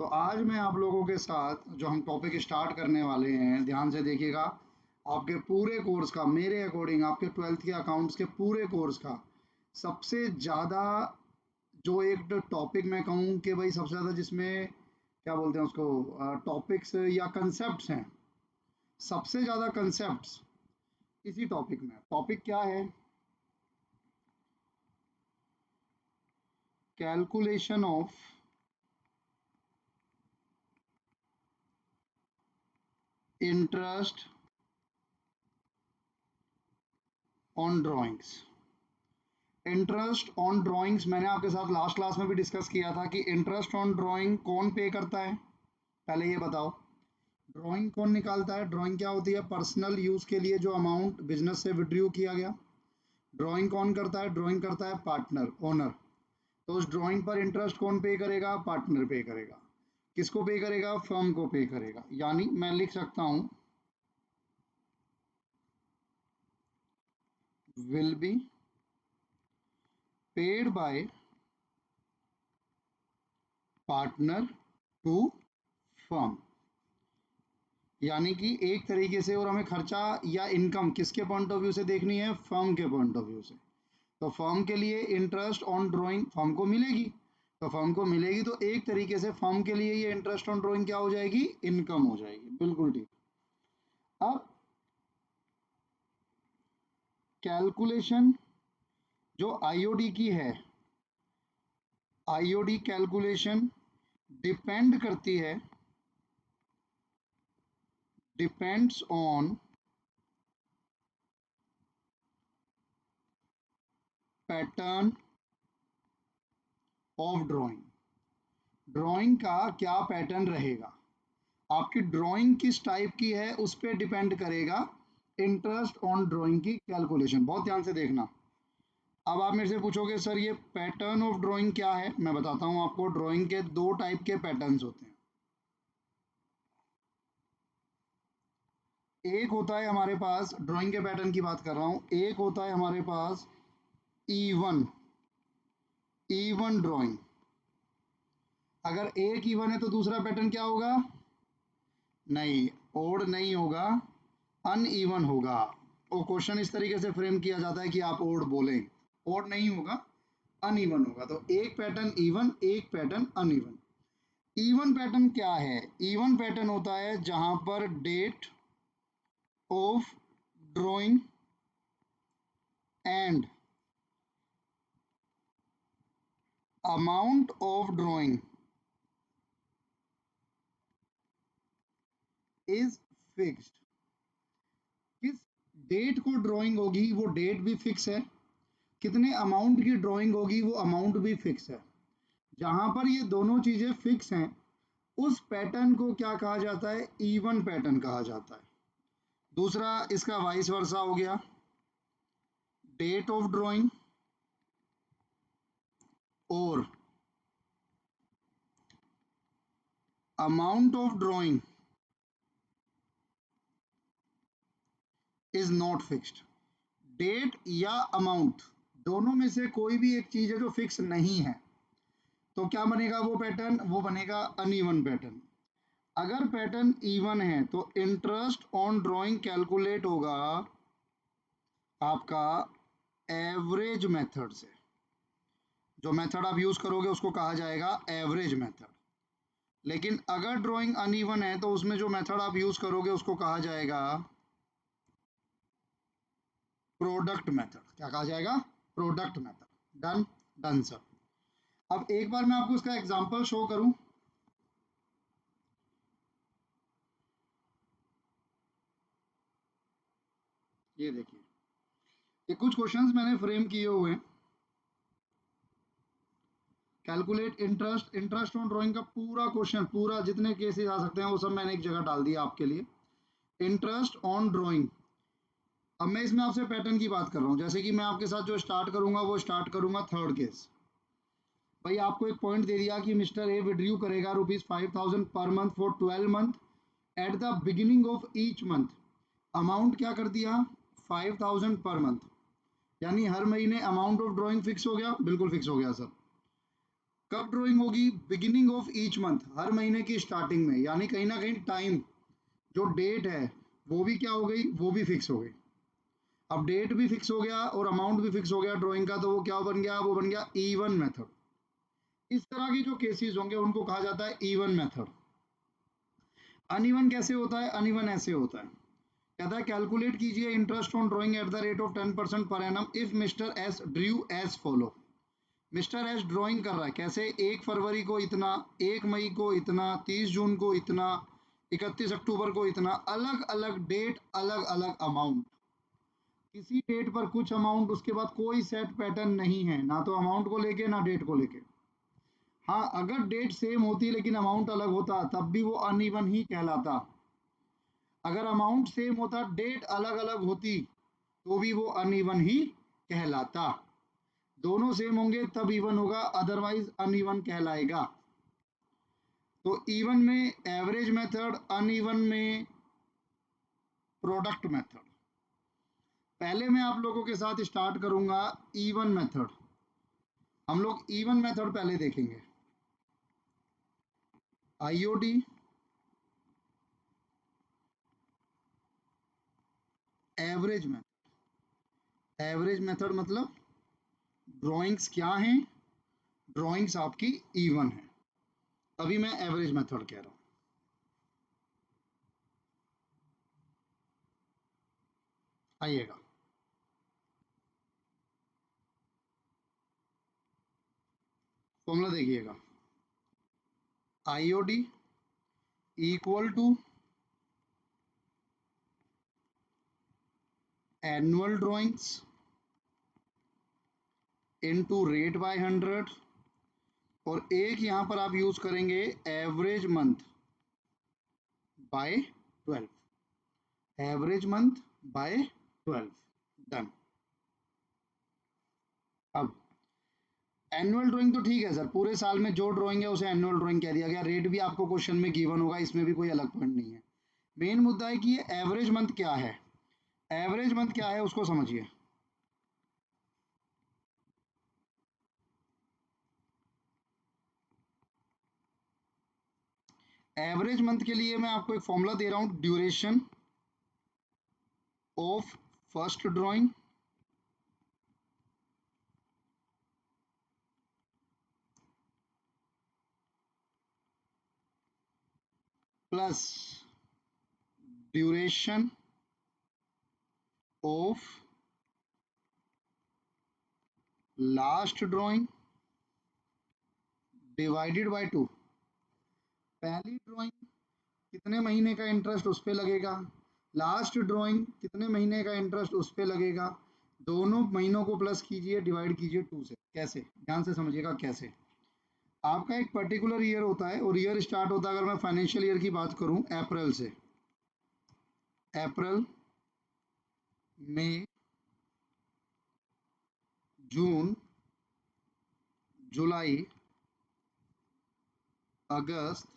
तो आज मैं आप लोगों के साथ जो हम टॉपिक स्टार्ट करने वाले हैं, ध्यान से देखिएगा। आपके पूरे कोर्स का, मेरे अकॉर्डिंग आपके 12th के अकाउंट्स के पूरे कोर्स का सबसे ज़्यादा जो एक टॉपिक मैं कहूँ कि भाई सबसे ज़्यादा जिसमें क्या बोलते हैं उसको, टॉपिक्स या कंसेप्ट्स हैं, सबसे ज़्यादा कंसेप्ट्स इसी टॉपिक में। टॉपिक क्या है? Calculation of interest on drawings. Interest on drawings मैंने आपके साथ लास्ट क्लास में भी डिस्कस किया था कि इंटरेस्ट ऑन ड्राइंग कौन पे करता है। पहले ये बताओ, ड्राइंग कौन निकालता है? ड्राइंग क्या होती है? पर्सनल यूज़ के लिए जो अमाउंट बिजनेस से विड्रॉ किया गया। ड्राइंग कौन करता है? ड्राइंग करता है पार्टनर, ओनर। तो उस ड्राइंग पर इंटरेस्ट कौन पे करेगा? पार्टनर पे करेगा। किसको पे करेगा? फर्म को पे करेगा। यानी मैं लिख सकता हूँ will be paid by partner to firm. यानी कि एक तरीके से, और हमें खर्चा या इनकम किसके पॉइंट ऑफ व्यू से देखनी है? फर्म के पॉइंट ऑफ व्यू से। तो फर्म के लिए इंटरेस्ट ऑन ड्राइंग फर्म को मिलेगी। तो फर्म को मिलेगी तो एक तरीके से फर्म के लिए ये इंटरेस्ट ऑन ड्राइंग क्या हो जाएगी? इनकम हो जाएगी। बिल्कुल ठीक। अब कैलकुलेशन जो आईओडी की है, आईओडी कैलकुलेशन डिपेंड करती है, depends on pattern of drawing. Drawing का क्या पैटर्न रहेगा, आपकी ड्राइंग किस टाइप की है, उस पर डिपेंड करेगा इंटरेस्ट ऑन ड्राइंग की कैलकुलेशन। बहुत ध्यान से देखना। अब आप मेरे से पूछोगे सर ये पैटर्न ऑफ ड्राइंग क्या है? मैं बताता हूँ आपको। ड्राइंग के दो टाइप के पैटर्न्स होते हैं। एक होता है हमारे पास, ड्राइंग के पैटर्न की बात कर रहा हूँ, एक होता है हमारे पास इवन, इवन ड्राइंग। अगर एक इवन है तो दूसरा पैटर्न क्या होगा? नहीं, ओड नहीं होगा, अनइवन होगा। वो क्वेश्चन इस तरीके से फ्रेम किया जाता है कि आप ओड बोलें। ओड नहीं होगा, अनइवन होगा। तो एक पैटर्न इवन, एक पैटर्न अनइवन। इवन पैटर्न क्या है? इवन पैटर्न होता है जहां पर date of drawing and amount of drawing is fixed. किस डेट को ड्राइंग होगी वो डेट भी फिक्स है, कितने अमाउंट की ड्राइंग होगी वो अमाउंट भी फिक्स है। जहां पर ये दोनों चीजें फिक्स हैं उस पैटर्न को क्या कहा जाता है? इवन पैटर्न कहा जाता है। दूसरा इसका वाइस वर्सा हो गया, डेट ऑफ ड्राइंग और amount of drawing is not fixed. Date या अमाउंट दोनों में से कोई भी एक चीज है जो फिक्स नहीं है, तो क्या बनेगा वो पैटर्न? वो बनेगा अनइवन पैटर्न। अगर पैटर्न इवन है तो इंटरेस्ट ऑन ड्राइंग कैलकुलेट होगा आपका एवरेज मेथड से। जो मेथड आप यूज करोगे उसको कहा जाएगा एवरेज मेथड। लेकिन अगर ड्राइंग अनइवन है तो उसमें जो मेथड आप यूज करोगे उसको कहा जाएगा प्रोडक्ट मेथड। क्या कहा जाएगा? Product method. Done? Done sir. अब एक बार मैं आपको इसका एग्जांपल शो करूं। ये देखिए, ये कुछ क्वेश्चंस मैंने फ्रेम किए हुए हैं। Calculate interest, interest on drawing का पूरा क्वेश्चन, पूरा जितने केसेस आ सकते हैं वो सब मैंने एक जगह डाल दिया आपके लिए। Interest on drawing. अब मैं इसमें आपसे पैटर्न की बात कर रहा हूँ। जैसे कि मैं आपके साथ जो स्टार्ट करूंगा वो स्टार्ट करूंगा थर्ड केस। भाई आपको एक पॉइंट दे दिया कि मिस्टर ए विड्रॉ करेगा ₹5000 per month for 12 month. At the beginning of each month amount क्या कर दिया? 5000 पर मंथ। यानी हर महीने अमाउंट ऑफ ड्राइंग फिक्स हो गया? बिल्कुल फिक्स हो गया सर। कब ड्राइंग होगी? बिगिनिंग ऑफ ईच मंथ, हर महीने की स्टार्टिंग में, यानी कहीं ना कहीं टाइम, जो डेट है वो भी क्या हो गई, वो भी फिक्स हो गई। अब डेट भी फिक्स हो गया और अमाउंट भी फिक्स हो गया ड्राइंग का, तो वो क्या बन गया, वो बन गया इवन मेथड। इस तरह के जो केसेस होंगे उनको कहा जाता है इवन मेथड। अनइवन कैसे होता है? अनइवन ऐसे होता है, कहता है कैलकुलेट कीजिए interest on drawing at the rate of 10% per annum if mister S drew as follow. Mister S drawing कर रहा है कैसे, 1 फरवरी को इतना, 1 मई को इतना, 30 जून को इतना, 31 अक्टूबर को इतना, अलग अलग डेट, अलग अलग अमाउंट। किसी डेट पर कुछ अमाउंट, उसके बाद कोई सेट पैटर्न नहीं है, ना तो अमाउंट को लेके ना डेट को लेके। हाँ, अगर डेट सेम होती लेकिन अमाउंट अलग होता तब भी वो अनइवन ही कहलाता। अगर अमाउंट सेम होता, डेट अलग अलग होती, तो भी वो अनइवन ही कहलाता। दोनों सेम होंगे तब इवन होगा, अदरवाइज अनइवन कहलाएगा। तो इवन में एवरेज मेथड, अनइवन में प्रोडक्ट मेथड। पहले मैं आप लोगों के साथ स्टार्ट करूंगा इवन मेथड। हम लोग इवन मेथड पहले देखेंगे। IOD, average method. Average method मतलब ड्राइंग्स क्या हैं, ड्राइंग्स आपकी इवन है, तभी मैं एवरेज मेथड कह रहा हूं। आइएगा, फॉर्मूला देखिएगा। IOD equal to annual drawings into rate by 100, और एक यहां पर आप यूज करेंगे average month by 12। Average month by 12, done. अब एनुअल ड्राइंग तो ठीक है सर, पूरे साल में जो ड्राइंग है उसे एनुअल ड्राइंग कह दिया गया, रेट भी आपको क्वेश्चन में गिवन होगा, इसमें भी कोई अलग पॉइंट नहीं है। मेन मुद्दा है कि ये एवरेज मंथ क्या है। एवरेज मंथ क्या है उसको समझिए। एवरेज मंथ के लिए मैं आपको एक फॉर्मूला दे रहा हूं, duration of first drawing plus duration of last drawing divided by 2। पहली ड्राइंग कितने महीने का इंटरेस्ट उस पर लगेगा, लास्ट ड्राइंग कितने महीने का इंटरेस्ट उस पर लगेगा, दोनों महीनों को प्लस कीजिए, डिवाइड कीजिए 2 से। कैसे, ध्यान से समझिएगा कैसे। आपका एक पर्टिकुलर ईयर होता है और ईयर स्टार्ट होता है, अगर मैं फाइनेंशियल ईयर की बात करूं, अप्रैल से। अप्रैल, मई, जून, जुलाई, अगस्त,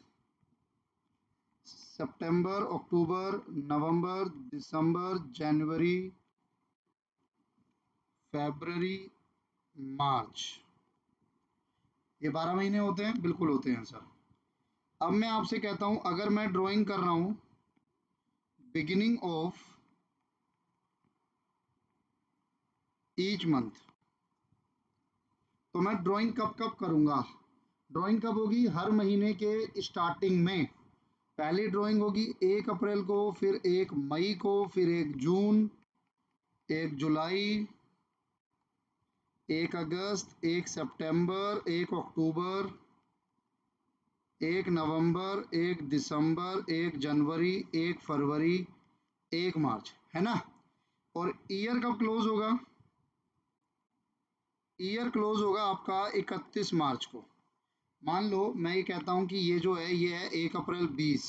सितंबर, अक्टूबर, नवंबर, दिसंबर, जनवरी, फरवरी, मार्च। ये 12 महीने होते हैं, बिल्कुल होते हैं सर। अब मैं आपसे कहता हूं, अगर मैं ड्राइंग कर रहा हूं बिगिनिंग ऑफ ईच मंथ, तो मैं ड्राइंग कब कब करूंगा? ड्राइंग कब होगी? हर महीने के स्टार्टिंग में। पहली ड्राइंग होगी 1 अप्रैल को, फिर 1 मई को, फिर 1 जून, 1 जुलाई, 1 अगस्त, 1 सितंबर, 1 अक्टूबर, 1 नवंबर, 1 दिसंबर, 1 जनवरी, 1 फरवरी, 1 मार्च, है ना। और ईयर कब क्लोज होगा? ईयर क्लोज होगा आपका 31 मार्च को। मान लो मैं ये कहता हूँ कि ये जो है ये है 1 अप्रैल 20,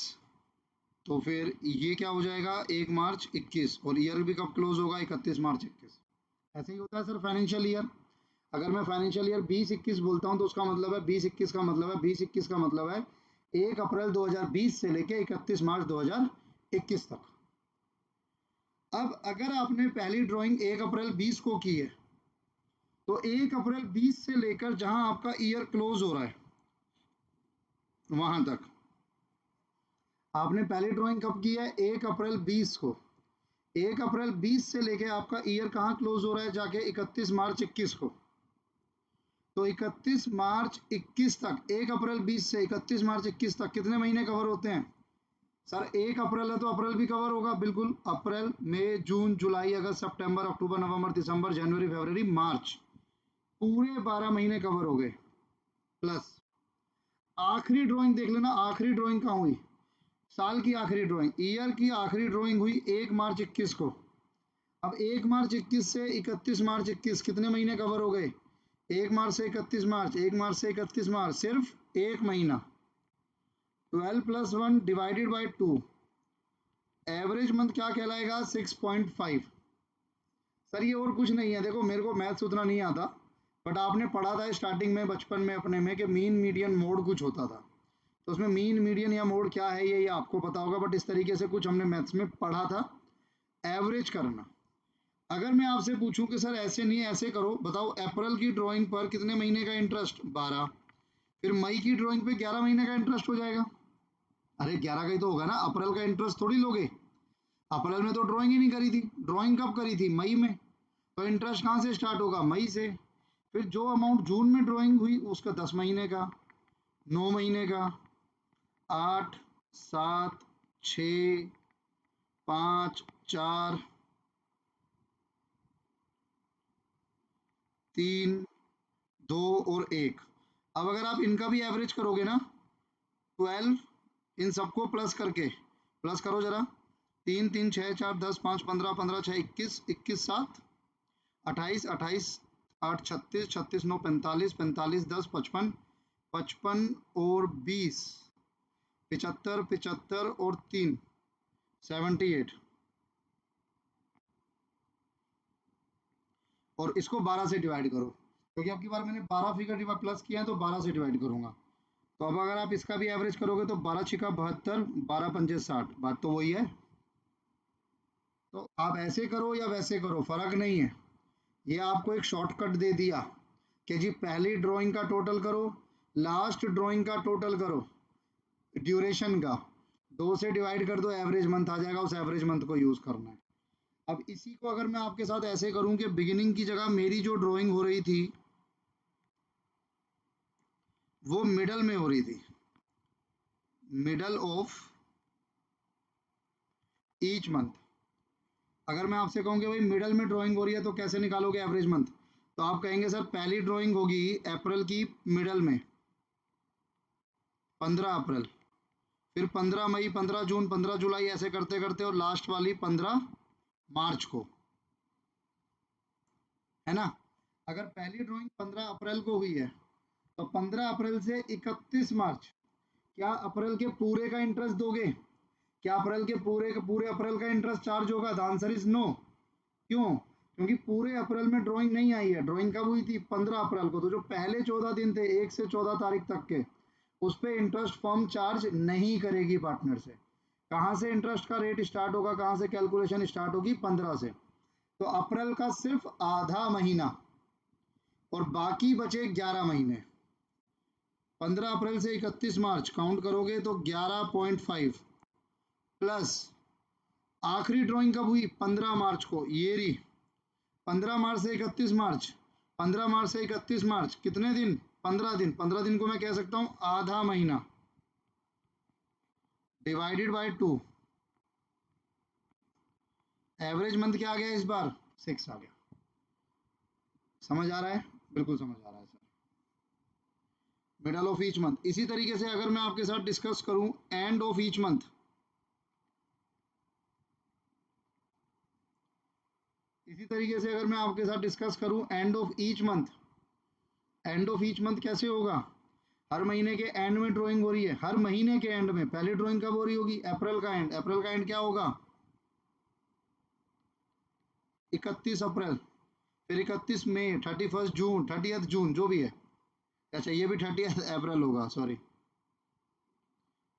तो फिर ये क्या हो जाएगा 1 मार्च 21, और ईयर भी कब क्लोज होगा 31 मार्च 21। ऐसे ही होता है सर फाइनेंशियल ईयर। अगर मैं फाइनेंशियल ईयर 20-21 बोलता हूँ तो उसका मतलब है 20-21 का मतलब है 20-21 का मतलब है 1 अप्रैल 2020 से लेके 31 मार्च 2021 तक। अब अगर आपने पहली ड्राइंग 1 अप्रैल 20 को की है तो 1 अप्रैल 20 से लेकर जहां आपका ईयर क्लोज हो रहा है वहां तक आपने पहली ड्राइंग कब की है? 1 अप्रैल 20 को। 1 अप्रैल 20 से लेके आपका ईयर कहाँ क्लोज हो रहा है जाके? 31 मार्च 21 को। तो 31 मार्च 21 तक, 1 अप्रैल 20 से 31 मार्च 21 तक कितने महीने कवर होते हैं? सर 1 अप्रैल है तो अप्रैल भी कवर होगा, बिल्कुल। अप्रैल, मई, जून, जुलाई, अगस्त, सितंबर, अक्टूबर, नवंबर, दिसंबर, जनवरी, फरवरी, मार्च, पूरे 12 महीने कवर हो गए। प्लस आखिरी ड्राइंग देख लेना, आखिरी ड्राइंग कहाँ हुई? साल की आखिरी ड्राइंग, ईयर की आखिरी ड्राइंग हुई 1 मार्च 21 को। अब 1 मार्च 21 से 31 मार्च 21 कितने महीने कवर हो गए? 1 मार्च से 31 मार्च, 1 मार्च से 31 मार्च, सिर्फ एक महीना। 12 plus 1 divided by 2, average month क्या कहलाएगा? 6.5। सर ये और कुछ नहीं है, देखो मेरे को मैथ्स उतना नहीं आता, बट आपने पढ़ा था स्टार्टिंग में बचपन में अपने में कि मीन मीडियन मोड कुछ होता था, तो उसमें मीन मीडियन या मोड क्या है ये आपको पता होगा, बट इस तरीके से कुछ हमने मैथ्स में पढ़ा था, एवरेज करना। अगर मैं आपसे पूछूं कि सर ऐसे नहीं ऐसे करो, बताओ अप्रैल की ड्राइंग पर कितने महीने का इंटरेस्ट? 12। फिर मई की ड्राइंग पे 11 महीने का इंटरेस्ट हो जाएगा। अरे 11 का ही तो होगा ना, अप्रैल का इंटरेस्ट थोड़ी लोगे। अप्रैल में तो ड्राइंग ही नहीं करी थी, ड्राइंग कब करी थी? मई में। तो इंटरेस्ट कहाँ से स्टार्ट होगा? मई से। फिर जो अमाउंट जून में ड्राइंग हुई उसका 10 महीने का, 9 महीने का, 8, 7, 6, 5, 4, 3, 2 और 1। अब अगर आप इनका भी एवरेज करोगे ना, 12, इन सबको प्लस करके, प्लस करो जरा, 3, 3, 6, 4, 10, 5, 15, 15, 6, 21, 21, 7, 28, 28, 8, 36, 36, 9, 45, 45, 10, 55, 55 और 20, 75, 75 और 3, 78, और इसको 12 से डिवाइड करो, क्योंकि अब की बार मैंने 12 फिगर डिवाइड प्लस किया है तो 12 से डिवाइड करूंगा। तो अब अगर आप इसका भी एवरेज करोगे तो 12 छिका 72, 12 पंजे 60, बात तो वही है। तो आप ऐसे करो या वैसे करो, फर्क नहीं है। ये आपको एक शॉर्टकट दे दिया कि जी पहली ड्राइंग का टोटल करो, लास्ट ड्राइंग का टोटल करो, ड्यूरेशन का 2 से डिवाइड कर दो, एवरेज मंथ आ जाएगा, उस एवरेज मंथ को यूज करना है। अब इसी को अगर मैं आपके साथ ऐसे करूं कि बिगिनिंग की जगह मेरी जो ड्राइंग हो रही थी वो मिडल में हो रही थी, मिडल ऑफ ईच मंथ। अगर मैं आपसे कहूं कि भाई मिडल में ड्राइंग हो रही है तो कैसे निकालोगे एवरेज मंथ? तो आप कहेंगे सर पहली ड्राइंग होगी अप्रैल की मिडल में, 15 अप्रैल, फिर 15 मई, 15 जून, 15 जुलाई, ऐसे करते करते, और लास्ट वाली 15 मार्च को, है ना। अगर पहली ड्राइंग 15 अप्रैल को हुई है तो 15 अप्रैल से 31 मार्च, क्या अप्रैल के पूरे का इंटरेस्ट दोगे? क्या अप्रैल के पूरे अप्रैल का इंटरेस्ट चार्ज होगा? The answer is no. क्यों? क्योंकि पूरे अप्रैल में ड्राइंग नहीं आई है, ड्राइंग कब हुई थी? 15 अप्रैल को। तो जो पहले 14 दिन थे 1 से 14 तारीख तक के, उस पर इंटरेस्ट फर्म चार्ज नहीं करेगी पार्टनर से। कहाँ से इंटरेस्ट का रेट स्टार्ट होगा, कहाँ से कैलकुलेशन स्टार्ट होगी? 15 से। तो अप्रैल का सिर्फ आधा महीना और बाकी बचे 11 महीने। 15 अप्रैल से 31 मार्च काउंट करोगे तो 11.5 प्लस आखिरी ड्राइंग कब हुई? 15 मार्च को, ये रही। 15 मार्च से 31 मार्च, 15 मार्च से 31 मार्च कितने दिन? 15 दिन। 15 दिन को मैं कह सकता हूं आधा महीना, डिवाइडेड बाय 2, एवरेज मंथ क्या आ गया इस बार? 6 आ गया। समझ आ रहा है? बिल्कुल समझ आ रहा है sir. Middle of each month. इसी तरीके से अगर मैं आपके साथ डिस्कस करूं एंड ऑफ ईच मंथ, इसी तरीके से अगर मैं आपके साथ डिस्कस करूं end of each month, end of each month कैसे होगा? हर महीने के एंड में ड्राइंग हो रही है, हर महीने के एंड में। पहली ड्राइंग कब हो रही होगी? अप्रैल का एंड। अप्रैल का एंड क्या होगा? 31 अप्रैल, फिर 31 मई, 31 जून, 30 जून, जो भी है। अच्छा ये भी 30 अप्रैल होगा, सॉरी,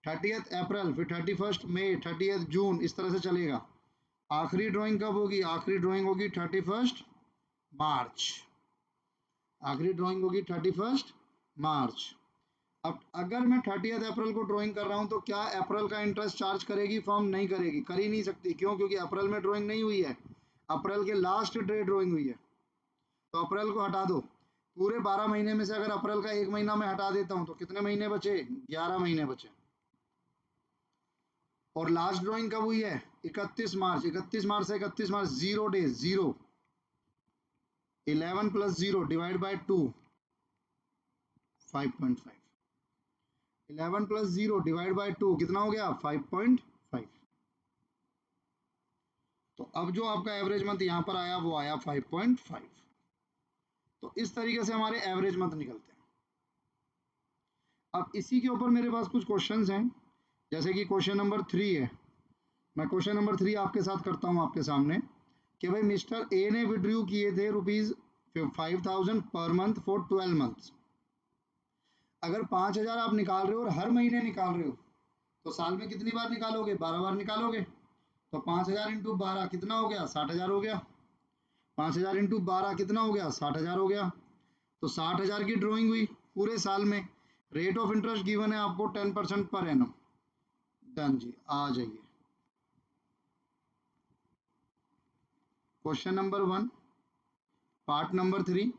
30 अप्रैल, फिर 31 मई, 30 जून, इस तरह से चलेगा। आखिरी ड्राइंग कब होगी? आखिरी ड्राइंग होगी 31 मार्च। आखिरी ड्राइंग होगी 31 मार्च। अब अगर मैं 30 अप्रैल को ड्राइंग कर रहा हूँ तो क्या अप्रैल का इंटरेस्ट चार्ज करेगी फर्म? नहीं करेगी, कर ही नहीं सकती। क्यों? क्योंकि अप्रैल में ड्राइंग नहीं हुई है, अप्रैल के लास्ट डे ड्राइंग हुई है। तो अप्रैल को हटा दो। पूरे 12 महीने में से अगर अप्रैल का एक महीना मैं हटा देता हूँ तो कितने महीने बचे? 11 महीने बचे। और लास्ट ड्राइंग कब हुई है? 31 मार्च। 31 मार्च से 31 मार्च 0 days, 0। 11 plus 0 divide by 2, 5.5। 11 plus 0 divide by 2 कितना हो गया? 5.5। तो अब जो आपका एवरेज मंथ यहाँ पर आया वो आया 5.5। तो इस तरीके से हमारे एवरेज मंथ निकलते हैं। अब इसी के ऊपर मेरे पास कुछ क्वेश्चंस हैं, जैसे कि क्वेश्चन नंबर 3 है। मैं क्वेश्चन नंबर 3 आपके साथ करता हूँ आपके सामने कि भाई मिस्टर ए ने विड्रू किए थे ₹5000 पर मंथ फॉर 12 मंथ्स। अगर 5000 आप निकाल रहे हो और हर महीने निकाल रहे हो तो साल में कितनी बार निकालोगे? 12 बार निकालोगे। तो 5000 इंटू 12 कितना हो गया? 60,000 हो गया। 5000 इंटू 12 कितना हो गया? 60,000 हो गया। तो 60,000 की ड्राइंग हुई पूरे साल में। रेट ऑफ इंटरेस्ट गिवन है आपको 10% पर एनम। डन जी, आ जाइए question number 1 part number 3।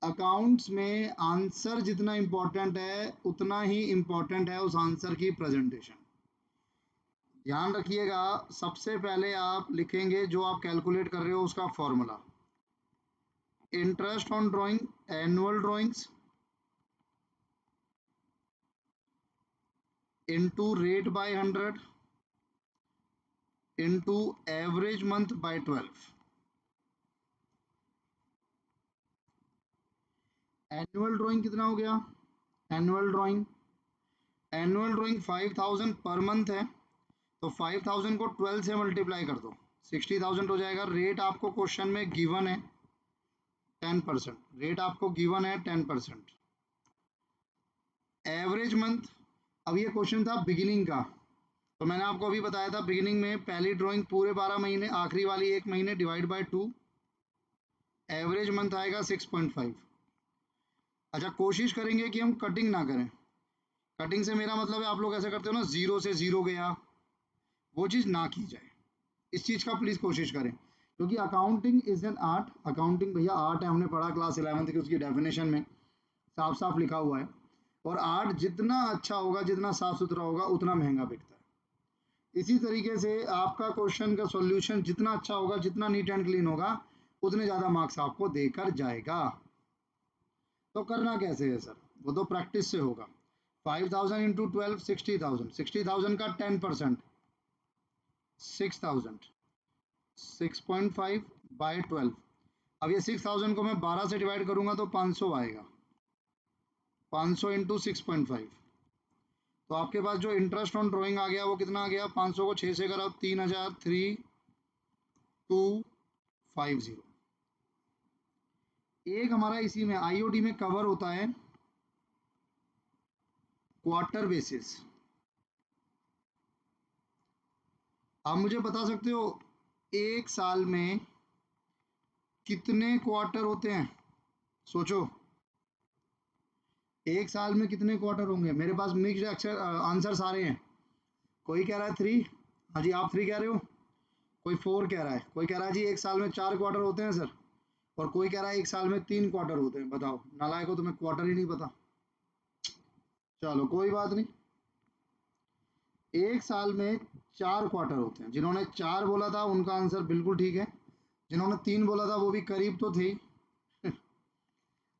Accounts में आंसर जितना इम्पोर्टेंट है उतना ही इम्पोर्टेंट है उस आंसर की प्रेजेंटेशन। ध्यान रखिएगा, सबसे पहले आप लिखेंगे जो आप कैलकुलेट कर रहे हो उसका formula. Interest on drawing, annual drawings into rate by 100 into average month by 12। Annual drawing कितना हो गया? एनुअल ड्राइंग 5000 पर मंथ है, तो 5000 को 12 से मल्टीप्लाई कर दो, 60,000 हो जाएगा। रेट आपको क्वेश्चन में गिवन है 10%। रेट आपको गिवन है 10%। एवरेज मंथ, अब ये क्वेश्चन था बिगिनिंग का, तो मैंने आपको अभी बताया था बिगिनिंग में पहली ड्राइंग पूरे 12 महीने, आखिरी वाली एक महीने डिवाइड बाय 2, एवरेज मंथ आएगा 6.5। अच्छा, कोशिश करेंगे कि हम कटिंग ना करें। कटिंग से मेरा मतलब है आप लोग ऐसे करते हो ना, 0 से 0 गया, वो चीज़ ना की जाए। इस चीज़ का प्लीज़ कोशिश करें, क्योंकि accounting is an art. Accounting भैया आर्ट है, हमने पढ़ा क्लास 11th की उसकी डेफिनेशन में साफ साफ लिखा हुआ है। और आर्ट जितना अच्छा होगा, जितना साफ सुथरा होगा, उतना महंगा बिकता है। इसी तरीके से आपका क्वेश्चन का सॉल्यूशन जितना अच्छा होगा, जितना नीट एंड क्लीन होगा, उतने ज़्यादा मार्क्स आपको देकर जाएगा। तो करना कैसे है सर? वो तो प्रैक्टिस से होगा। 5000 इंटू 12 60,000, 60,000 का 10% 6,000, 6.5 बाई 12। अब ये 6,000 को मैं 12 से डिवाइड करूंगा तो 500 आएगा। 500 इंटू 6.5, तो आपके पास जो इंटरेस्ट ऑन ड्राइंग आ गया वो कितना आ गया? 500 को 6 से करो 3,3250। एक हमारा इसी में आईओडी में कवर होता है क्वार्टर बेसिस। आप मुझे बता सकते हो एक साल में कितने क्वार्टर होते हैं? सोचो, एक साल में कितने क्वार्टर होंगे? मेरे पास मिक्स्ड आंसर सारे हैं। कोई कह रहा है 3, हाँ जी आप 3 कह रहे हो। कोई 4 कह रहा है, कोई कह रहा है जी एक साल में 4 क्वार्टर होते हैं सर, और कोई कह रहा है एक साल में 3 क्वार्टर होते हैं। बताओ नालायक हो, तुम्हें क्वार्टर ही नहीं पता। चलो कोई बात नहीं, एक साल में 4 क्वार्टर होते हैं। जिन्होंने 4 बोला था उनका आंसर बिल्कुल ठीक है, जिन्होंने 3 बोला था वो भी करीब तो थे।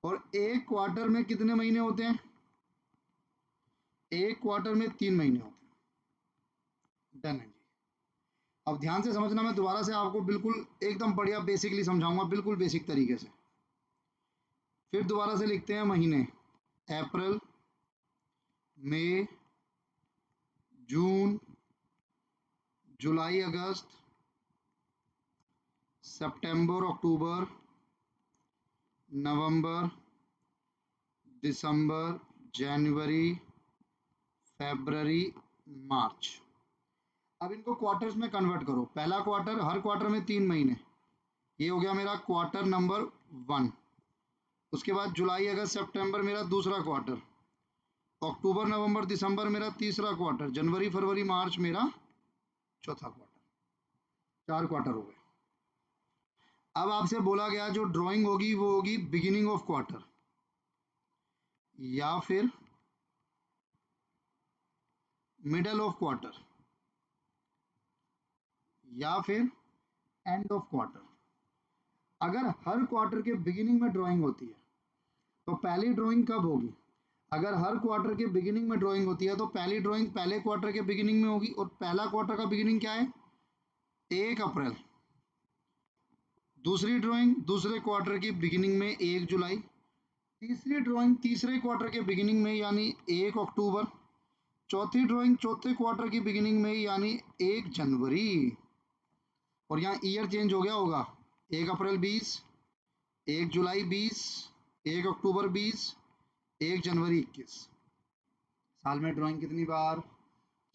और एक क्वार्टर में कितने महीने होते हैं? एक क्वार्टर में 3 महीने होते हैं। डन है जी। अब ध्यान से समझना, मैं दोबारा से आपको बिल्कुल एकदम बढ़िया बेसिकली समझाऊंगा, बिल्कुल बेसिक तरीके से। फिर दोबारा से लिखते हैं महीने। अप्रैल, मई, जून, जुलाई, अगस्त, सितंबर, अक्टूबर, नवंबर, दिसंबर, जनवरी, फरवरी, मार्च। अब इनको क्वार्टर्स में कन्वर्ट करो। पहला क्वार्टर, हर क्वार्टर में 3 महीने, ये हो गया मेरा क्वार्टर नंबर 1। उसके बाद जुलाई अगस्त सितंबर मेरा दूसरा क्वार्टर, अक्टूबर नवंबर दिसंबर मेरा तीसरा क्वार्टर, जनवरी फरवरी मार्च मेरा चौथा क्वार्टर, 4 क्वार्टर हो गए। अब आपसे बोला गया जो ड्राइंग होगी वो होगी बिगिनिंग ऑफ क्वार्टर या फिर मिडल ऑफ क्वार्टर या फिर एंड ऑफ क्वार्टर। अगर हर क्वार्टर के बिगिनिंग में ड्राइंग होती है तो पहली ड्राइंग कब होगी? अगर हर क्वार्टर के बिगिनिंग में ड्राइंग होती है तो पहली ड्राइंग पहले क्वार्टर के बिगिनिंग में होगी, और पहला क्वार्टर का बिगिनिंग क्या है? 1 अप्रैल। दूसरी ड्राइंग दूसरे क्वार्टर की बिगिनिंग में 1 जुलाई। तीसरी ड्राइंग तीसरे क्वार्टर के बिगिनिंग में यानी 1 अक्टूबर। चौथी ड्राइंग चौथे क्वार्टर की बिगिनिंग में यानी 1 जनवरी। और यहाँ ईयर चेंज हो गया होगा, 1 अप्रैल 20, 1 जुलाई 20, 1 अक्टूबर 20, 1 जनवरी 21। साल में ड्राइंग कितनी बार?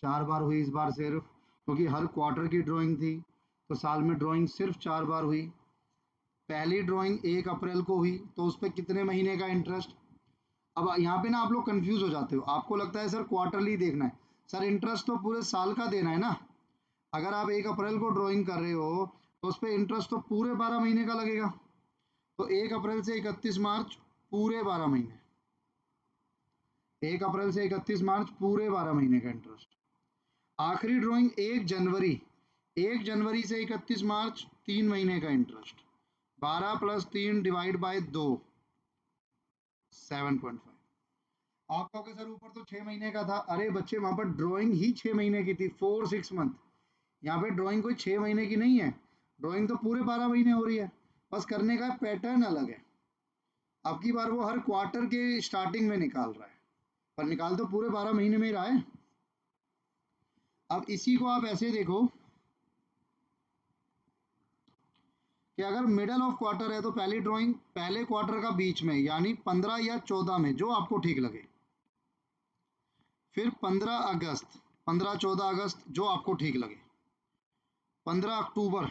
4 बार हुई इस बार सिर्फ, क्योंकि हर क्वार्टर की ड्राइंग थी तो साल में ड्राइंग सिर्फ 4 बार हुई। पहली ड्राइंग 1 अप्रैल को हुई तो उस पर कितने महीने का इंटरेस्ट? अब यहाँ पे ना आप लोग कंफ्यूज हो जाते हो, आपको लगता है सर क्वार्टरली देखना है। सर इंटरेस्ट तो पूरे साल का देना है ना। अगर आप 1 अप्रैल को ड्राइंग कर रहे हो तो उस पर इंटरेस्ट तो पूरे 12 महीने का लगेगा। तो 1 अप्रैल से 31 मार्च पूरे 12 महीने, 1 अप्रैल से 31 मार्च पूरे 12 महीने का इंटरेस्ट। आखिरी ड्राइंग 1 जनवरी, 1 जनवरी से 31 मार्च 3 महीने का इंटरेस्ट। 12 + 3 divide by 2, 7.5। आप कहोगे सर ऊपर तो 6 महीने का था। अरे बच्चे वहां पर ड्राइंग ही 6 महीने की थी, 4-6 मंथ। यहाँ पे ड्राइंग कोई 6 महीने की नहीं है, ड्राइंग तो पूरे 12 महीने हो रही है, बस करने का पैटर्न अलग है। अब की बार वो हर क्वार्टर के स्टार्टिंग में निकाल रहा है, पर निकाल तो पूरे 12 महीने में ही रहा है। अब इसी को आप ऐसे देखो कि अगर मिडल ऑफ क्वार्टर है तो पहली ड्राइंग पहले क्वार्टर का बीच में यानी 15 या 14 में, जो आपको ठीक लगे। फिर 15 अगस्त, 15-14 अगस्त, जो आपको ठीक लगे। 15 अक्टूबर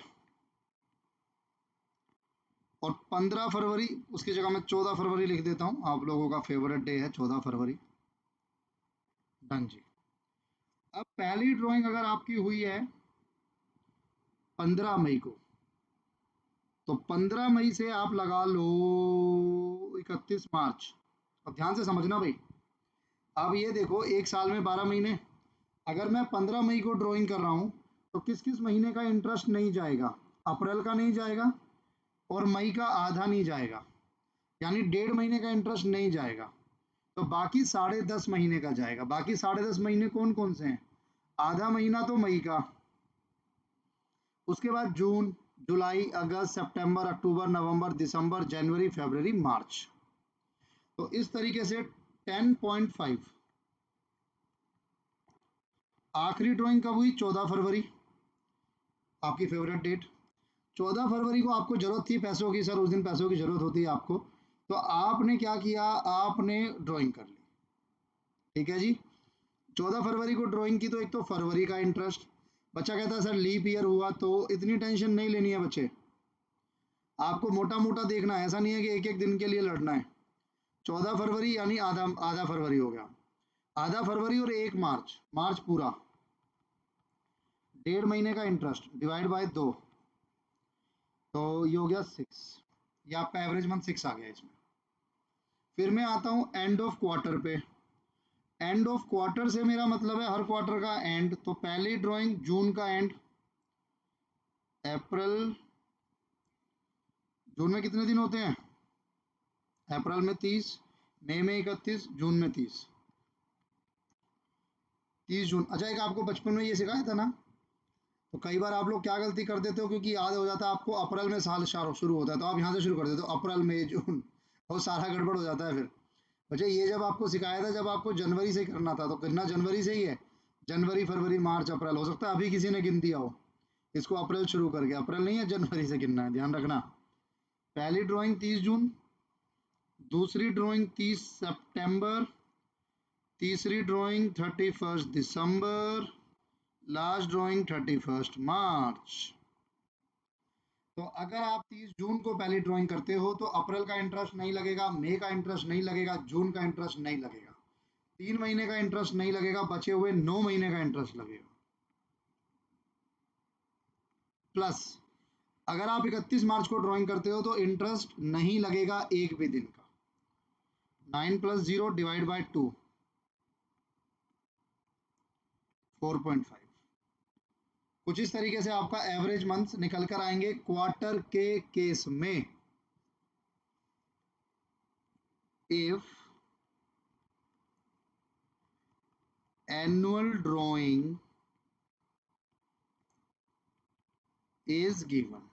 और 15 फरवरी, उसकी जगह मैं 14 फरवरी लिख देता हूँ, आप लोगों का फेवरेट डे है 14 फरवरी। डन जी। अब पहली ड्राइंग अगर आपकी हुई है 15 मई को, तो 15 मई से आप लगा लो 31 मार्च। अब ध्यान से समझना भाई, अब ये देखो एक साल में 12 महीने, अगर मैं 15 मई को ड्राइंग कर रहा हूँ तो किस किस महीने का इंटरेस्ट नहीं जाएगा? अप्रैल का नहीं जाएगा और मई का आधा नहीं जाएगा, यानी 1.5 महीने का इंटरेस्ट नहीं जाएगा। तो बाकी 10.5 महीने का जाएगा। बाकी 10.5 महीने कौन कौन से हैं? आधा महीना तो मई का, उसके बाद जून, जुलाई, अगस्त, सितंबर, अक्टूबर, नवंबर, दिसंबर, जनवरी, फरवरी, मार्च। तो इस तरीके से 10.5। आखिरी ड्राइंग कब हुई? 14 फरवरी, आपकी फेवरेट डेट। 14 फरवरी को आपको जरूरत थी पैसों की, सर उस दिन पैसों की जरूरत होती है आपको, तो आपने क्या किया? आपने ड्राइंग कर ली। ठीक है जी। 14 फरवरी को ड्राइंग की तो एक तो फरवरी का इंटरेस्ट। बच्चा कहता है सर लीप ईयर हुआ, तो इतनी टेंशन नहीं लेनी है बच्चे, आपको मोटा मोटा देखना है, ऐसा नहीं है कि एक एक दिन के लिए लड़ना है। 14 फरवरी यानी आधा आधा फरवरी हो गया, आधा फरवरी और 1 मार्च, मार्च पूरा, 1.5 महीने का इंटरेस्ट डिवाइड बाय 2, तो ये हो गया 6। ये आपका एवरेज मंथ 6 आ गया इसमें। फिर मैं आता हूँ एंड ऑफ क्वार्टर पे। एंड ऑफ क्वार्टर से मेरा मतलब है हर क्वार्टर का एंड, तो पहली ड्राइंग जून का एंड, अप्रैल, जून में कितने दिन होते हैं? अप्रैल में 30, मई में 31, जून में 30, 30 जून। अच्छा एक आपको बचपन में ये सिखाया था ना, तो कई बार आप लोग क्या गलती कर देते हो, क्योंकि याद हो जाता है आपको अप्रैल में साल शुरू होता है, तो आप यहाँ से शुरू कर देते हो अप्रैल मई जून, और सारा गड़बड़ हो जाता है फिर। अच्छा ये जब आपको सिखाया था जब आपको जनवरी से करना था, तो कितना जनवरी से ही है, जनवरी फरवरी मार्च अप्रैल, हो सकता है अभी किसी ने गिन दिया हो इसको अप्रैल शुरू करके, अप्रैल नहीं है जनवरी से गिनना है, ध्यान रखना। पहली ड्राइंग 30 जून, दूसरी ड्राइंग 30 सितंबर, तीसरी ड्राइंग 31 दिसंबर, लास्ट ड्राइंग 31 मार्च। तो अगर आप 30 जून को पहली ड्राइंग करते हो तो अप्रैल का इंटरेस्ट नहीं लगेगा, मई का इंटरेस्ट नहीं लगेगा, जून का इंटरेस्ट नहीं लगेगा, 3 महीने का इंटरेस्ट नहीं लगेगा, बचे हुए 9 महीने का इंटरेस्ट लगेगा। प्लस अगर आप 31 मार्च को ड्राइंग करते हो तो इंटरेस्ट नहीं लगेगा एक भी दिन का। 9 + 0 डिवाइड बाय 2, 4.5। कुछ इस तरीके से आपका एवरेज मंथ निकल कर आएंगे क्वार्टर के केस में। If annual drawing is given,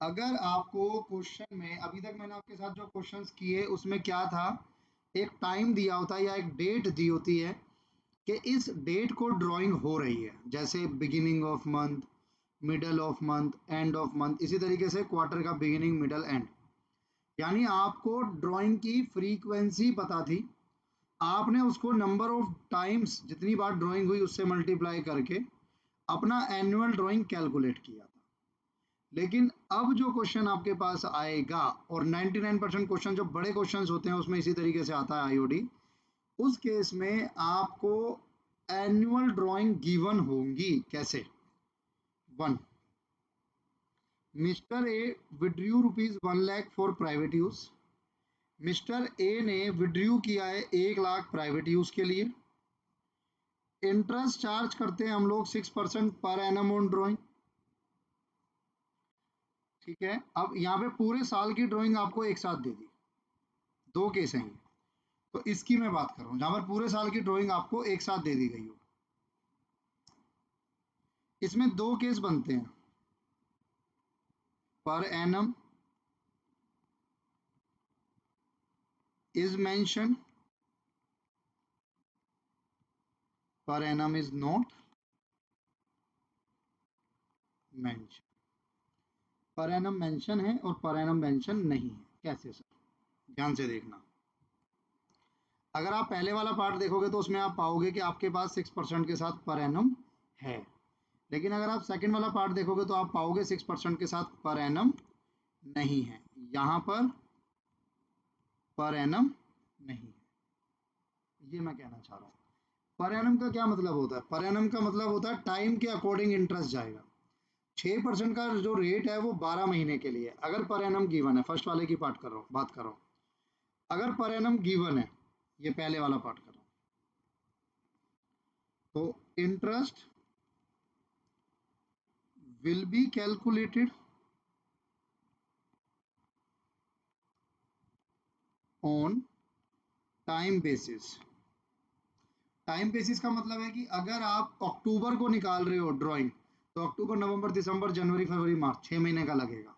अगर आपको क्वेश्चन में, अभी तक मैंने आपके साथ जो क्वेश्चंस किए उसमें क्या था, एक टाइम दिया होता है या एक डेट दी होती है कि इस डेट को ड्राइंग हो रही है, जैसे beginning of month, middle of month, end of month, इसी तरीके से क्वार्टर का बिगिनिंग मिडल एंड। यानी आपको ड्राइंग की फ्रीक्वेंसी पता थी, आपने उसको नंबर ऑफ टाइम्स जितनी बार ड्राइंग हुई उससे मल्टीप्लाई करके अपना एनुअल ड्राइंग कैलकुलेट किया था। लेकिन अब जो क्वेश्चन आपके पास आएगा, और 99% क्वेश्चन जो बड़े क्वेश्चंस होते हैं उसमें इसी तरीके से आता है आईओडी, उस केस में आपको एनुअल ड्राइंग गिवन होंगी। कैसे? 1, mister A withdrew ₹1,00,000 for private use. Mister A ने विड्रू किया है 1,00,000 प्राइवेट यूज के लिए। इंटरेस्ट चार्ज करते हैं हम लोग 6% पर एनम ऑन ड्राइंग। ठीक है, अब यहाँ पे पूरे साल की ड्राइंग आपको एक साथ दे दी, दो केस हैं, तो इसकी मैं बात कर रहा हूँ जहाँ पर पूरे साल की ड्राइंग आपको एक साथ दे दी गई हो। इसमें दो केस बनते हैं, per annum is mention, per annum is not mention. Per annum mention है और पर एनम मेंशन नहीं है। कैसे सर? ध्यान से देखना, अगर आप पहले वाला पार्ट देखोगे तो उसमें आप पाओगे कि आपके पास 6% के साथ पर एनम है, लेकिन अगर आप सेकंड वाला पार्ट देखोगे तो आप पाओगे 6% के साथ पर एनम नहीं है। यहाँ पर एनम नहीं है, ये मैं कहना चाह रहा हूँ। पर एनम का क्या मतलब होता है? पर एनम का मतलब होता है टाइम के अकॉर्डिंग इंटरेस्ट जाएगा। 6% का जो रेट है वो 12 महीने के लिए, अगर पर एनम गिवन है, फर्स्ट वाले की बात कर रहा हूँ, अगर पर एनम गिवन है, ये पहले वाला पार्ट कर रहा हूँ, तो interest will be calculated on time basis. Time basis का मतलब है कि अगर आप अक्टूबर को निकाल रहे हो ड्राइंग, तो अक्टूबर, नवंबर, दिसंबर, जनवरी, फरवरी, मार्च, 6 महीने का लगेगा,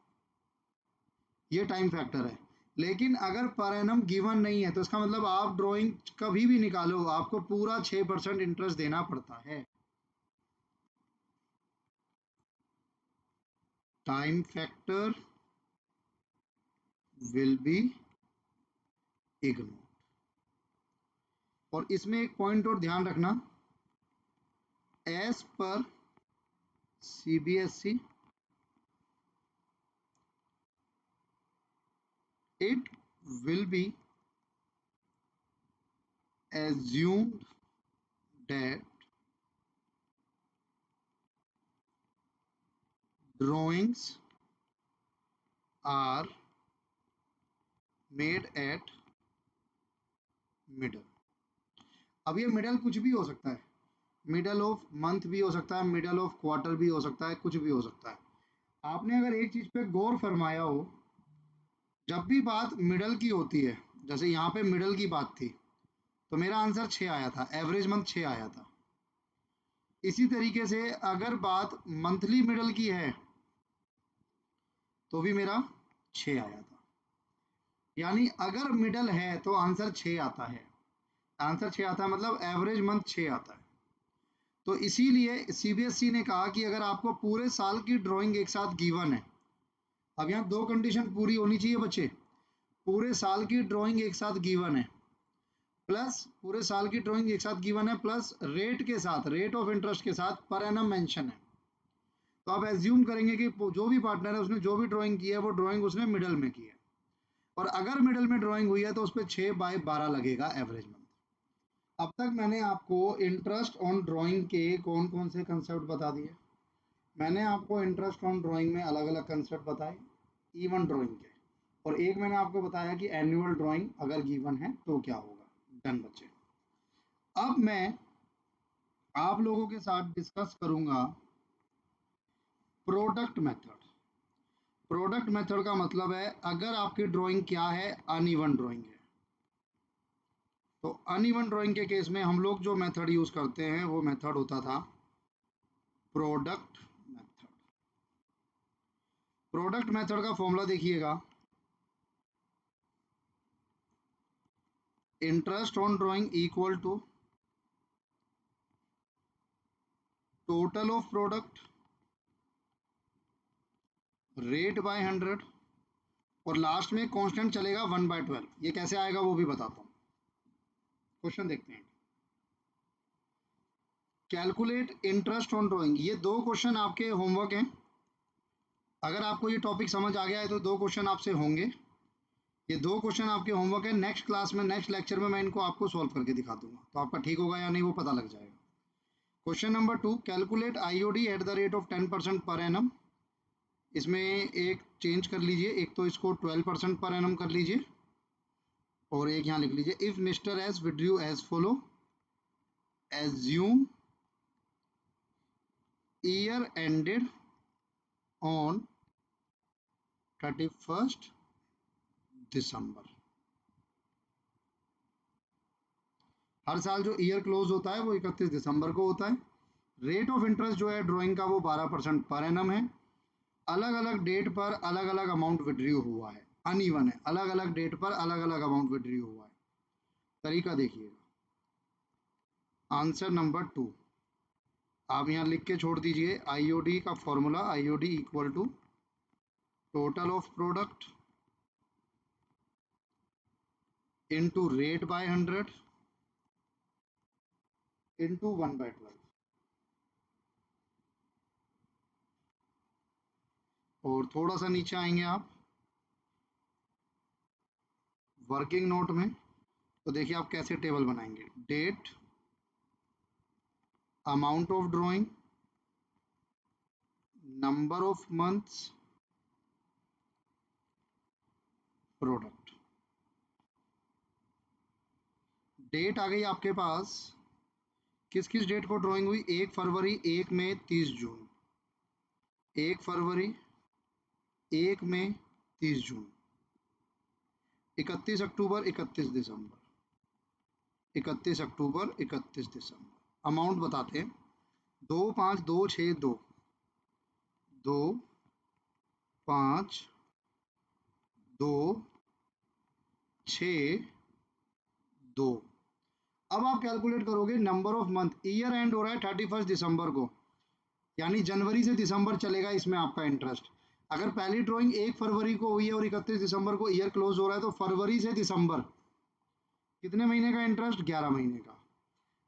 ये टाइम फैक्टर है। लेकिन अगर पर एनम गिवन नहीं है तो इसका मतलब आप ड्राइंग कभी भी निकालो आपको पूरा 6% इंटरेस्ट देना पड़ता है। Time factor will be ignore. और इसमें एक पॉइंट और ध्यान रखना, as per CBSE it will be assumed that drawings are made at middle। अब ये मिडल कुछ भी हो सकता है, मिडल ऑफ मंथ भी हो सकता है, मिडल ऑफ क्वार्टर भी हो सकता है, कुछ भी हो सकता है। आपने अगर एक चीज पे गौर फरमाया हो, जब भी बात मिडल की होती है, जैसे यहाँ पे मिडल की बात थी तो मेरा आंसर 6 आया था, एवरेज मंथ 6 आया था। इसी तरीके से अगर बात मंथली मिडल की है तो भी मेरा 6 आया था। यानी अगर मिडल है तो आंसर 6 आता है, आंसर 6 आता है, मतलब एवरेज मंथ 6 आता है। तो इसीलिए CBSE ने कहा कि अगर आपको पूरे साल की ड्राइंग एक साथ गिवन है, अब यहाँ दो कंडीशन पूरी होनी चाहिए बच्चे, पूरे साल की ड्राइंग एक साथ गिवन है, प्लस पूरे साल की ड्राइंग एक साथ गिवन है, प्लस रेट के साथ, रेट ऑफ इंटरेस्ट के साथ पर एनम मेंशन है। तो आप एज्यूम करेंगे कि जो भी पार्टनर है उसने जो भी ड्राइंग की है वो ड्राइंग उसने मिडल में की है, और अगर मिडल में ड्राइंग हुई है तो उस पर 6/12 लगेगा एवरेज मंथ। अब तक मैंने आपको इंटरेस्ट ऑन ड्राइंग के कौन कौन से कंसेप्ट बता दिए। मैंने आपको इंटरेस्ट ऑन ड्राइंग में अलग अलग कंसेप्ट बताए इवन ड्राइंग के, और एक मैंने आपको बताया कि एनुअल ड्राइंग अगर गिवन है तो क्या होगा। डन बच्चे। अब मैं आप लोगों के साथ डिस्कस करूंगा प्रोडक्ट मेथड। प्रोडक्ट मेथड का मतलब है अगर आपकी ड्राइंग क्या है, अनइवन ड्राइंग है, तो अनइवन ड्राइंग के केस में हम लोग जो मेथड यूज करते हैं वो मेथड होता था प्रोडक्ट मेथड। प्रोडक्ट मेथड का फॉर्मूला देखिएगा, interest on drawing equal to total of product rate by 100, और लास्ट में कांस्टेंट चलेगा 1/12। ये कैसे आएगा वो भी बताता हूँ। क्वेश्चन देखते हैं। कैलकुलेट इंटरेस्ट ऑन ड्राइंग, ये 2 क्वेश्चन आपके होमवर्क हैं। अगर आपको ये टॉपिक समझ आ गया है तो 2 क्वेश्चन आपसे होंगे। ये 2 क्वेश्चन आपके होमवर्क है। नेक्स्ट क्लास में, नेक्स्ट लेक्चर में मैं इनको आपको सॉल्व करके दिखा दूंगा, तो आपका ठीक होगा या नहीं वो पता लग जाएगा। Question number 2, calculate IOD eight the rate of 10% per annum. इसमें एक चेंज कर लीजिए, एक तो इसको 12% पर एनम कर लीजिए, और एक यहाँ लिख लीजिए if mister S withdrew as follow, assume year ended on 31st December. हर साल जो ईयर क्लोज होता है वो 31 दिसंबर को होता है। रेट ऑफ इंटरेस्ट जो है ड्राइंग का वो 12% पर एनम है। अलग अलग डेट पर अलग अलग अमाउंट विड्रू हुआ है, अनइवन है, अलग अलग डेट पर अलग अलग अमाउंट विड्रू हुआ है। तरीका देखिएगा। आंसर नंबर 2 आप यहाँ लिख के छोड़ दीजिए, आईओडी का formula, IOD equal to total of product into rate by 100 into 1/12। और थोड़ा सा नीचे आएंगे आप वर्किंग नोट में, तो देखिए आप कैसे टेबल बनाएंगे। Date, amount of drawing, number of months, product. Date आ गई आपके पास, किस किस डेट को ड्राइंग हुई, 1 फरवरी, 1 मई, 30 जून। 1 फरवरी, 1 मई, 30 जून। 31 अक्टूबर, 31 दिसंबर। 31 अक्टूबर, 31 दिसंबर। अमाउंट बताते हैं, 2 5 2 6 2, 2 5 2 6 2। अब आप कैलकुलेट करोगे number of month. Year and हो रहा है 31 दिसंबर को, यानी जनवरी से दिसंबर चलेगा इसमें आपका इंटरेस्ट। अगर पहली ड्राइंग 1 फरवरी को हुई है और 31 दिसंबर को ईयर क्लोज हो रहा है, तो फरवरी से दिसंबर कितने महीने का इंटरेस्ट, 11 महीने का।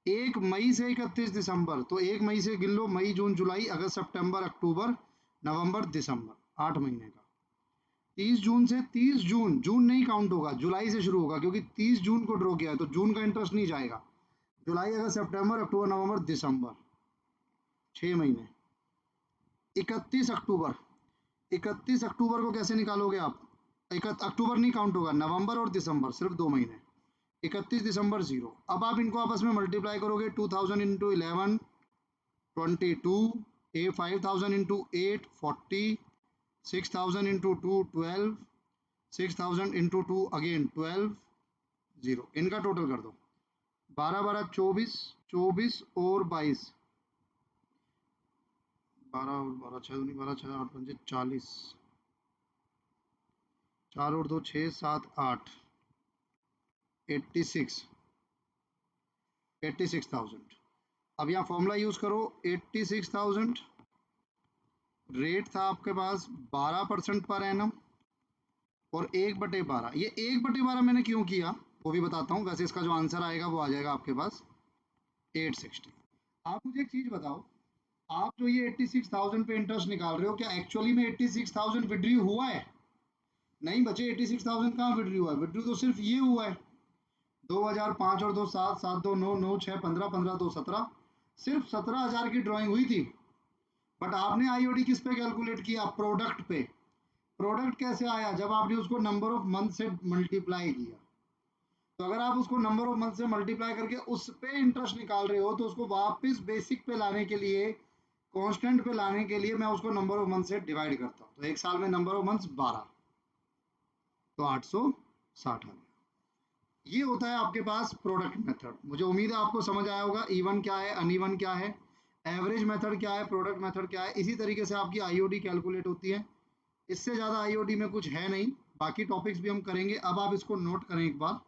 1 मई से 31 दिसंबर, तो 1 मई से गिन लो, मई जून जुलाई अगस्त सितंबर अक्टूबर नवंबर दिसंबर, 8 महीने का। 30 जून से 30 जून, जून नहीं काउंट होगा, जुलाई से शुरू होगा, क्योंकि 30 जून को ड्रॉ किया है तो जून का इंटरेस्ट नहीं जाएगा। जुलाई अगस्त सितंबर अक्टूबर नवंबर दिसंबर, 6 महीने। 31 अक्टूबर, 31 अक्टूबर को कैसे निकालोगे आप, अक्टूबर नहीं काउंट होगा, नवंबर और दिसंबर सिर्फ 2 महीने। 31 दिसंबर 0। अब आप इनको आपस में मल्टीप्लाई करोगे, 2000 into 11 22, 5000 into 8 40, 6000 into 2 12, 6000 into 2 again 12, 0। इनका टोटल कर दो, 12 12 24, 24 और 22, 12 और 12 6 दूनी 12, 6 8 5 40, 4 और 2 6 7 8, 86, 86,000। अब यहाँ फॉर्मूला यूज करो, 86,000। रेट था आपके पास 12% पर एनम, और 1/12। ये 1/12 मैंने क्यों किया वो भी बताता हूँ, वैसे इसका जो आंसर आएगा वो आ जाएगा आपके पास 860। आप मुझे एक चीज बताओ, आप जो ये 86,000 पे इंटरेस्ट निकाल रहे हो, क्या एक्चुअली में 86,000 विड्रू हुआ है? नहीं बचे, 86,000 कहाँ विड्रू हुआ है? विड्रू तो सिर्फ ये हुआ है, 2005 और 2 7 7 2 9 9 6 15 15 2 17, सिर्फ 17,000 की ड्राइंग हुई थी। बट आपने आईओडी किस पे कैलकुलेट किया? प्रोडक्ट पे। प्रोडक्ट कैसे आया? जब आपने उसको नंबर ऑफ मंथ से मल्टीप्लाई किया। तो अगर आप उसको नंबर ऑफ मंथ से मल्टीप्लाई करके उस पे इंटरेस्ट निकाल रहे हो, तो उसको वापस बेसिक पे लाने के लिए, कांस्टेंट पे लाने के लिए मैं उसको नंबर ऑफ मंथ से डिवाइड करता हूँ। तो एक साल में नंबर ऑफ मंथ्स 12, तो 860 आ गया। ये होता है आपके पास प्रोडक्ट मेथड। मुझे उम्मीद है आपको समझ आया होगा इवन क्या है, अनइवन क्या है, एवरेज मेथड क्या है, प्रोडक्ट मेथड क्या है। इसी तरीके से आपकी आईओडी कैलकुलेट होती है। इससे ज़्यादा आईओडी में कुछ है नहीं, बाकी टॉपिक्स भी हम करेंगे। अब आप इसको नोट करें एक बार।